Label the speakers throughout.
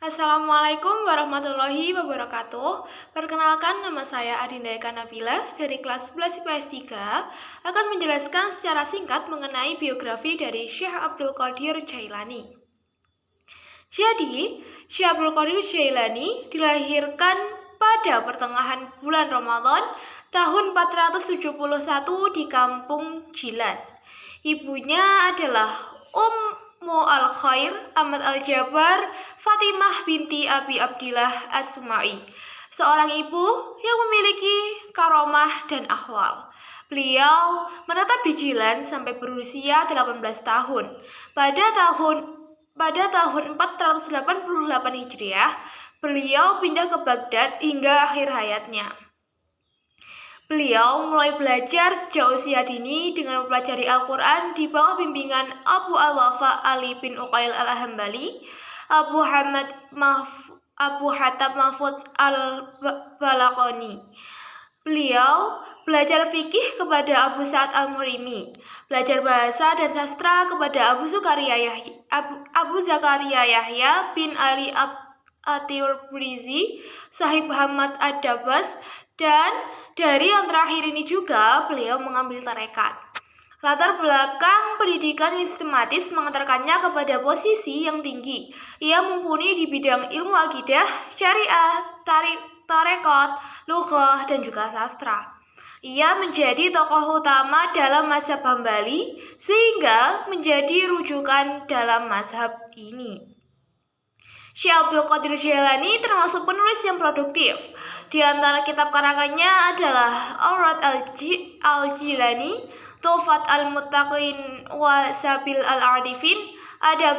Speaker 1: Assalamualaikum warahmatullahi wabarakatuh. Perkenalkan, nama saya Adinda Eka Nabila dari kelas 11 IPS 3 akan menjelaskan secara singkat mengenai biografi dari Syekh Abdul Qadir Jailani. Jadi, Syekh Abdul Qadir Jailani dilahirkan pada pertengahan bulan Ramadan tahun 471 di kampung Jilan. Ibunya adalah Al-Khair Ahmad Al-Jabar Fatimah binti Abi Abdillah As-Sumai, seorang ibu yang memiliki karomah dan akhwal. Beliau menetap di Jilan sampai berusia 18 tahun. Pada tahun 488 Hijriah, beliau pindah ke Baghdad hingga akhir hayatnya. Beliau mulai belajar sejak usia dini dengan mempelajari Al-Quran di bawah bimbingan Abu Al-Wafa Ali bin Uqail Al-Hambali, Abu Hatab Mahfudz Al-Balaqani. Beliau belajar fikih kepada Abu Sa'ad Al-Murimi, belajar bahasa dan sastra kepada Abu Zakaria Yahya bin Ali At-Tibrizi, Sahib Hamad Ad-Dabas, dan dari yang terakhir ini juga beliau mengambil tarekat. Latar belakang pendidikan yang sistematis mengantarkannya kepada posisi yang tinggi. Ia mumpuni di bidang ilmu akidah, syariah, tarekat, lughah, dan juga sastra. Ia menjadi tokoh utama dalam mazhab Hambali sehingga menjadi rujukan dalam mazhab ini. Syekh Abdul Qadir Jailani termasuk penulis yang produktif. Di antara kitab karangannya adalah Aurad Al-Jilani, Tuhfat Al-Muttaqin wa Sabil Al-Arifin, Adab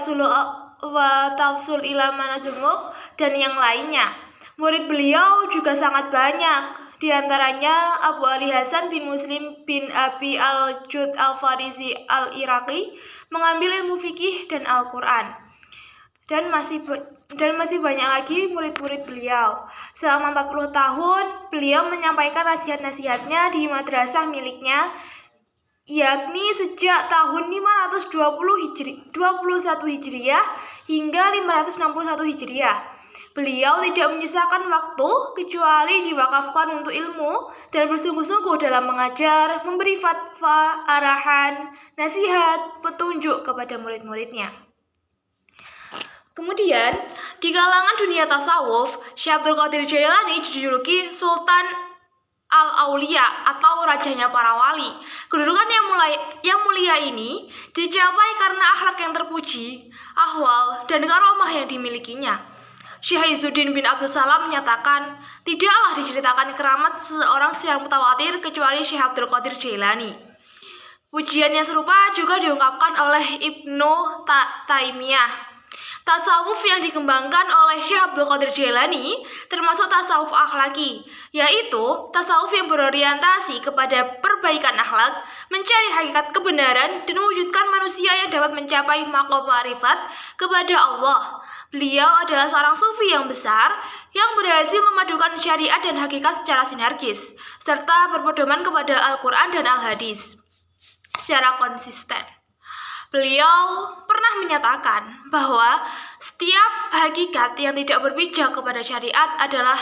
Speaker 1: wa Tafsul ila Manazumuk, dan yang lainnya. Murid beliau juga sangat banyak. Di antaranya Abu Ali Hasan bin Muslim bin Abi Al-Jud Al-Farizi Al-Iraqi mengambil ilmu fikih dan Al-Quran. Dan masih banyak lagi murid-murid beliau. Selama 40 tahun, beliau menyampaikan nasihat-nasihatnya di madrasah miliknya, yakni sejak tahun 521 Hijriah hingga 561 Hijriah. Beliau tidak menyisakan waktu kecuali diwakafkan untuk ilmu dan bersungguh-sungguh dalam mengajar, memberi fatwa, arahan, nasihat, petunjuk kepada murid-muridnya. Kemudian, di kalangan dunia tasawuf, Syekh Abdul Qadir Jailani dijuluki Sultan Al-Aulia atau rajanya para wali. Kedudukan yang mulia ini dicapai karena akhlak yang terpuji, ahwal, dan karomah yang dimilikinya. Syekh Izzuddin bin Abdul Salam menyatakan, tidaklah diceritakan keramat seorang yang mutawatir kecuali Syekh Abdul Qadir Jailani. Pujian yang serupa juga diungkapkan oleh Ibnu Taimiyah. Tasawuf yang dikembangkan oleh Syekh Abdul Qadir Jailani termasuk tasawuf akhlaki, yaitu tasawuf yang berorientasi kepada perbaikan akhlak, mencari hakikat kebenaran, dan mewujudkan manusia yang dapat mencapai maqam ma'rifat kepada Allah. Beliau adalah seorang sufi yang besar yang berhasil memadukan syariat dan hakikat secara sinergis, serta berpedoman kepada Al-Quran dan Al-Hadis secara konsisten. Beliau pernah menyatakan bahwa setiap hakikat yang tidak berpijak kepada syariat adalah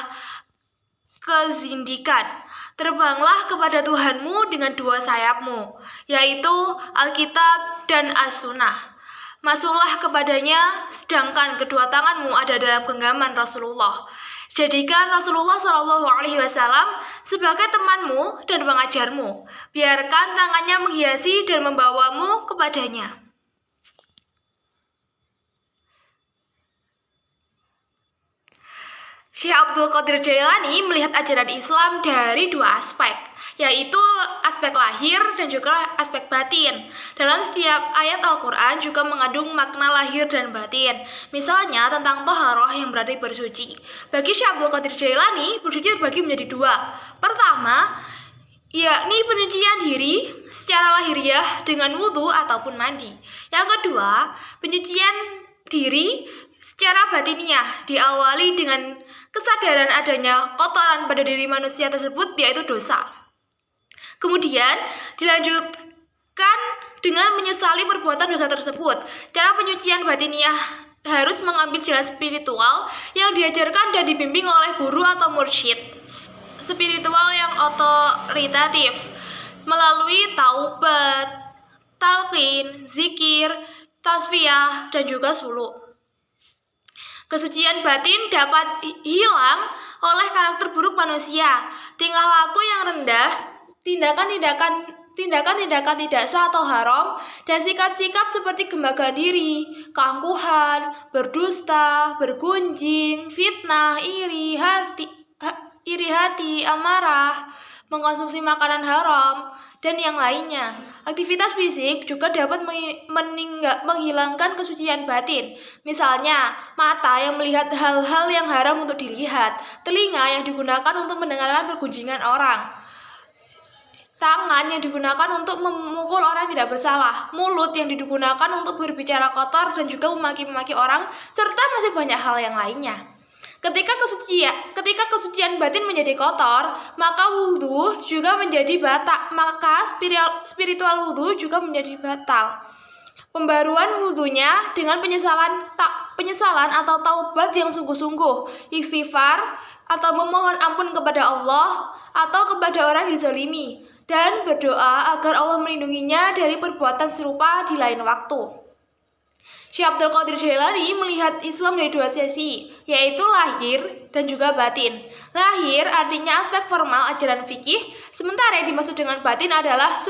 Speaker 1: kezindikan. Terbanglah kepada Tuhanmu dengan dua sayapmu, yaitu Alkitab dan As-Sunnah. Masuklah kepadanya sedangkan kedua tanganmu ada dalam genggaman Rasulullah. Jadikan Rasulullah SAW sebagai temanmu dan pengajarmu. Biarkan tangannya menghiasi dan membawamu kepadanya. Syekh Abdul Qadir Jailani melihat ajaran Islam dari dua aspek, yaitu aspek lahir dan juga aspek batin. Dalam setiap ayat Al-Quran juga mengandung makna lahir dan batin. Misalnya tentang toharoh yang berarti bersuci. Bagi Syekh Abdul Qadir Jailani, bersuci terbagi menjadi dua. Pertama, yakni penyucian diri secara lahiriah dengan wudhu ataupun mandi. Yang kedua, penyucian diri secara batiniah diawali dengan kesadaran adanya kotoran pada diri manusia tersebut, yaitu dosa. Kemudian dilanjutkan dengan menyesali perbuatan dosa tersebut. Cara penyucian batiniah harus mengambil jalan spiritual yang diajarkan dan dibimbing oleh guru atau mursyid spiritual yang otoritatif melalui taubat, talqin, zikir, tasfiyah, dan juga suluk. Kesucian batin dapat hilang oleh karakter buruk manusia, tingkah laku yang rendah, tindakan-tindakan tidak sah atau haram, dan sikap-sikap seperti gembaga diri, keangkuhan, berdusta, bergunjing, fitnah, iri hati, amarah, mengkonsumsi makanan haram, dan yang lainnya. Aktivitas fisik juga dapat menghilangkan kesucian batin. Misalnya, mata yang melihat hal-hal yang haram untuk dilihat, telinga yang digunakan untuk mendengarkan pergunjingan orang, tangan yang digunakan untuk memukul orang yang tidak bersalah, mulut yang digunakan untuk berbicara kotor dan juga memaki-maki orang, serta masih banyak hal yang lainnya. Ketika kesucian batin menjadi kotor, maka wudhu juga menjadi batal. Maka spiritual wudhu juga menjadi batal. Pembaruan wudhunya dengan penyesalan atau taubat yang sungguh-sungguh, istighfar atau memohon ampun kepada Allah atau kepada orang yang dizalimi, dan berdoa agar Allah melindunginya dari perbuatan serupa di lain waktu. Syekh Abdul Qadir Jailani melihat Islam dari dua sisi, yaitu lahir dan juga batin. Lahir artinya aspek formal ajaran fikih, sementara yang dimaksud dengan batin adalah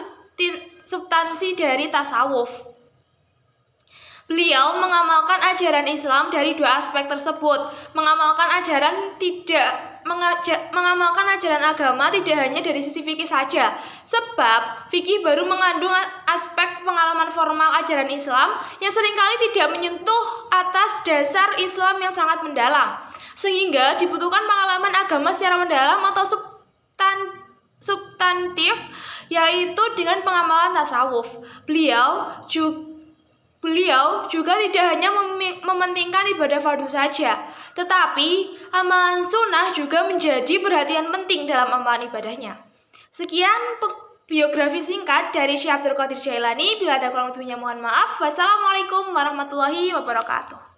Speaker 1: substansi dari tasawuf. Beliau mengamalkan ajaran Islam dari dua aspek tersebut. Mengamalkan ajaran agama tidak hanya dari sisi fikih saja, sebab fikih baru mengandung aspek pengalaman formal ajaran Islam yang seringkali tidak menyentuh atas dasar Islam yang sangat mendalam, sehingga dibutuhkan pengalaman agama secara mendalam atau substantif, yaitu dengan pengamalan tasawuf. Beliau juga tidak hanya mementingkan ibadah fardu saja, tetapi amalan sunnah juga menjadi perhatian penting dalam amalan ibadahnya. Sekian biografi singkat dari Syekh Abdul Qadir Jailani. Bila ada kurang lebihnya mohon maaf. Wassalamualaikum warahmatullahi wabarakatuh.